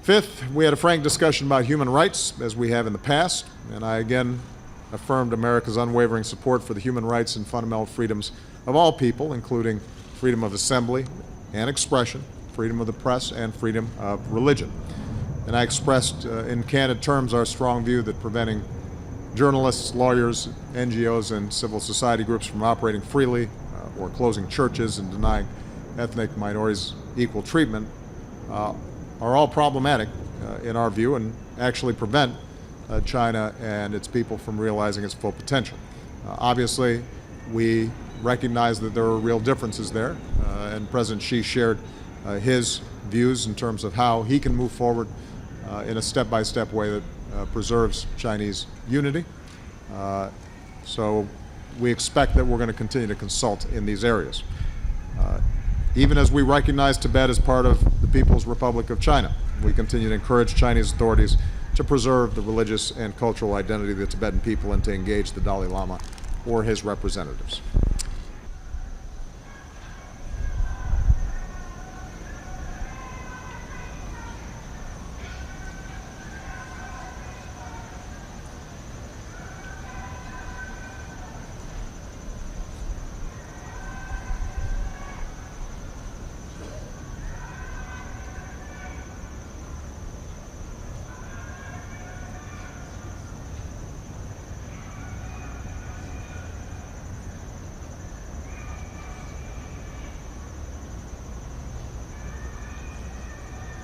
Fifth, we had a frank discussion about human rights, as we have in the past, and I again affirmed America's unwavering support for the human rights and fundamental freedoms of all people, including freedom of assembly and expression, freedom of the press, and freedom of religion. And I expressed in candid terms our strong view that preventing journalists, lawyers, NGOs, and civil society groups from operating freely or closing churches and denying ethnic minorities equal treatment are all problematic in our view and actually prevent China and its people from realizing its full potential. Obviously, we recognize that there are real differences there, and President Xi shared his views in terms of how he can move forward in a step-by-step way that preserves Chinese unity. So we expect that we're going to continue to consult in these areas. Even as we recognize Tibet as part of the People's Republic of China, we continue to encourage Chinese authorities to preserve the religious and cultural identity of the Tibetan people and to engage the Dalai Lama or his representatives.